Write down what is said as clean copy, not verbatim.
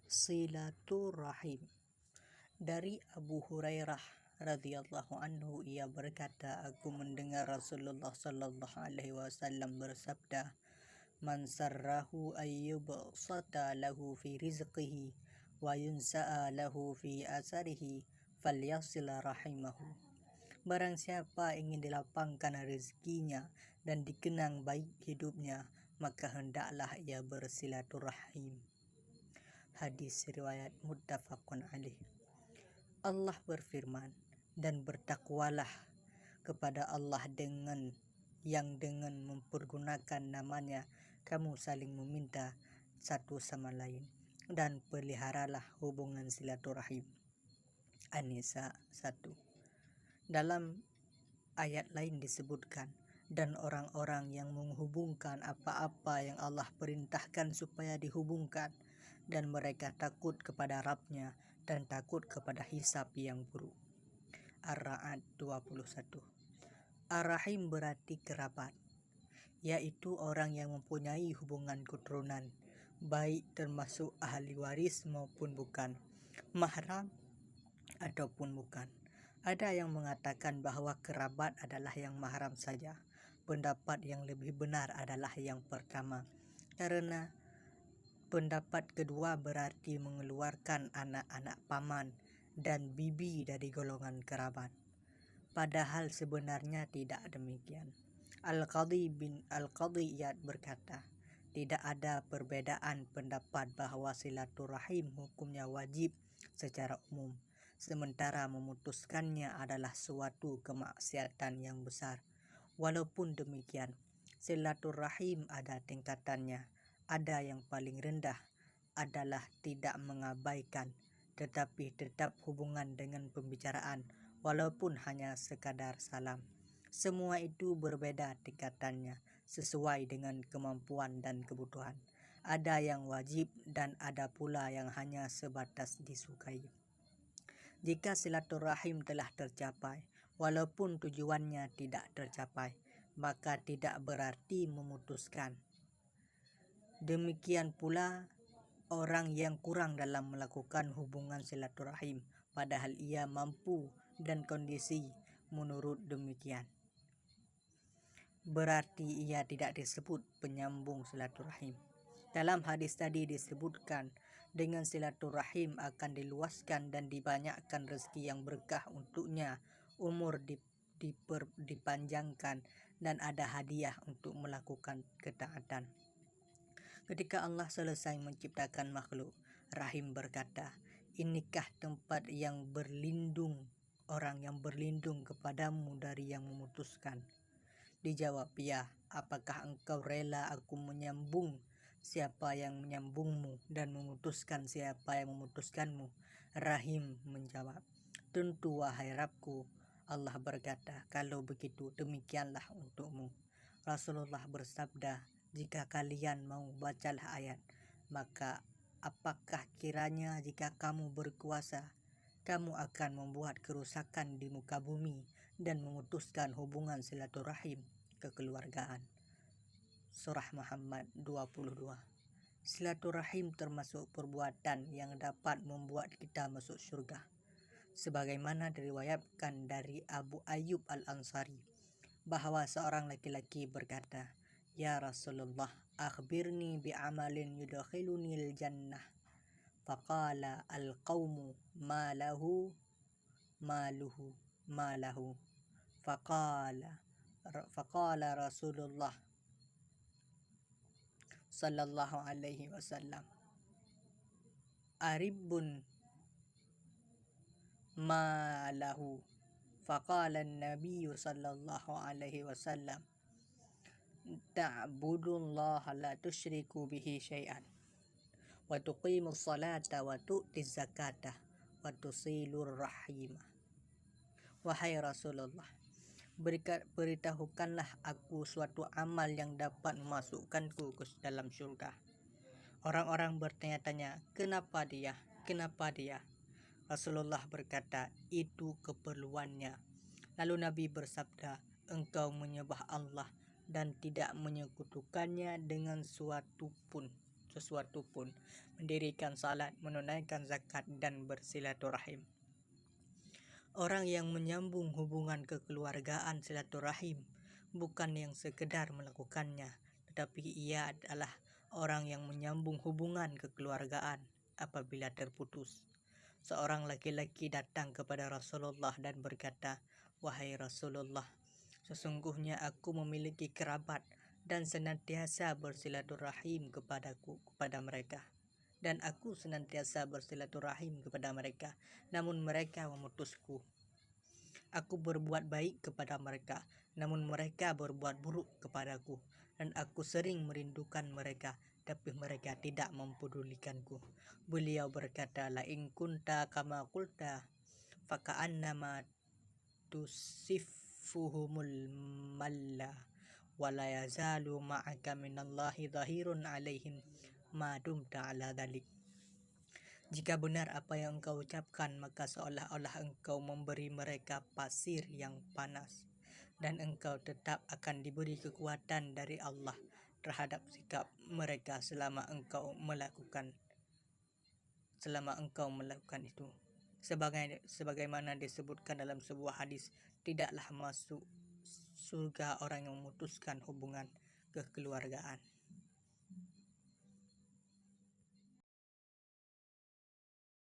Silaturahim. Dari Abu Hurairah radhiyallahu anhu, ia berkata, aku mendengar Rasulullah sallallahu alaihi wasallam bersabda, man sarrahu ayyubsata lahu fi rizqihi wa yunsa'a lahu fi asarihi falyasil rahimahu. Barang siapa ingin dilapangkan rezekinya dan dikenang baik hidupnya, maka hendaklah ia bersilaturahim. Hadis riwayat muttafaqun alaih. Allah berfirman, dan bertakwalah kepada Allah dengan mempergunakan namanya kamu saling meminta satu sama lain, dan peliharalah hubungan silaturahim. An-Nisa 1. Dalam ayat lain disebutkan, dan orang-orang yang menghubungkan apa-apa yang Allah perintahkan supaya dihubungkan, dan mereka takut kepada Rabb-Nya dan takut kepada hisab yang buruk. Ar-Ra'd 21. Ar-Rahim berarti kerabat, yaitu orang yang mempunyai hubungan keturunan, baik termasuk ahli waris maupun bukan, mahram ataupun bukan. Ada yang mengatakan bahwa kerabat adalah yang mahram saja. Pendapat yang lebih benar adalah yang pertama, karena pendapat kedua berarti mengeluarkan anak-anak paman dan bibi dari golongan kerabat. Padahal sebenarnya tidak demikian. Al-Qadhi bin Al-Qadhiyat berkata, tidak ada perbedaan pendapat bahwa silaturahim hukumnya wajib secara umum, sementara memutuskannya adalah suatu kemaksiatan yang besar. Walaupun demikian, silaturahim ada tingkatannya. Ada yang paling rendah adalah tidak mengabaikan, tetapi tetap hubungan dengan pembicaraan, walaupun hanya sekadar salam. Semua itu berbeda tingkatannya sesuai dengan kemampuan dan kebutuhan. Ada yang wajib dan ada pula yang hanya sebatas disukai. Jika silaturahim telah tercapai, walaupun tujuannya tidak tercapai, maka tidak berarti memutuskan. Demikian pula orang yang kurang dalam melakukan hubungan silaturahim, padahal ia mampu dan kondisi menurut demikian, berarti ia tidak disebut penyambung silaturahim. Dalam hadis tadi disebutkan, dengan silaturahim akan diluaskan dan dibanyakkan rezeki yang berkah untuknya, umur dipanjangkan, dan ada hadiah untuk melakukan ketaatan. Ketika Allah selesai menciptakan makhluk, Rahim berkata, inikah tempat yang berlindung, orang yang berlindung kepadamu dari yang memutuskan? Dijawab, ya, apakah engkau rela aku menyambung siapa yang menyambungmu dan memutuskan siapa yang memutuskanmu? Rahim menjawab, tentu wahai Rabbku. Allah berkata, kalau begitu demikianlah untukmu. Rasulullah bersabda, jika kalian mau bacalah ayat, maka apakah kiranya jika kamu berkuasa, kamu akan membuat kerusakan di muka bumi dan memutuskan hubungan silaturahim kekeluargaan. Surah Muhammad 22. Silaturahim termasuk perbuatan yang dapat membuat kita masuk surga. Sebagaimana diriwayatkan dari Abu Ayyub Al-Ansari, bahwa seorang laki-laki berkata, ya Rasulullah, akhbirni bi'amalin yudkhiluni al-jannah. Faqala al-qawmu ma lahu faqala Rasulullah sallallahu alaihi wasallam, aribun ma lahu. Faqala an-nabiy sallallahu alaihi wasallam, ta'budullaha la tusyriku bihi syai'an wa tuqimus salata wa tu'tiz zakata wa tusilur rahimah. Wahai Rasulullah, beritahukanlah aku suatu amal yang dapat memasukkanku ke dalam surga. Orang-orang bertanya-tanya, kenapa dia? Kenapa dia? Rasulullah berkata, itu keperluannya. Lalu Nabi bersabda, engkau menyembah Allah dan tidak menyekutukannya dengan suatu pun. sesuatu pun, mendirikan salat, menunaikan zakat, dan bersilaturahim. Orang yang menyambung hubungan kekeluargaan silaturahim bukan yang sekedar melakukannya, tetapi ia adalah orang yang menyambung hubungan kekeluargaan apabila terputus. Seorang laki-laki datang kepada Rasulullah dan berkata, "Wahai Rasulullah, sesungguhnya aku memiliki kerabat dan senantiasa bersilaturahim kepada mereka. Dan aku senantiasa bersilaturahim kepada mereka, namun mereka memutusku. Aku berbuat baik kepada mereka, namun mereka berbuat buruk kepadaku. Dan aku sering merindukan mereka, tapi mereka tidak mempedulikanku." Beliau berkata, "La in kunta kama qulta faka'annama tusifuhumul malla wa la yazalu ma'aka minallahi dhahirun alaihim ma dumta ala dhalik." Jika benar apa yang engkau ucapkan, maka seolah-olah engkau memberi mereka pasir yang panas, dan engkau tetap akan diberi kekuatan dari Allah terhadap sikap mereka selama engkau melakukan itu. Sebagaimana disebutkan dalam sebuah hadis, tidaklah masuk surga orang yang memutuskan hubungan kekeluargaan.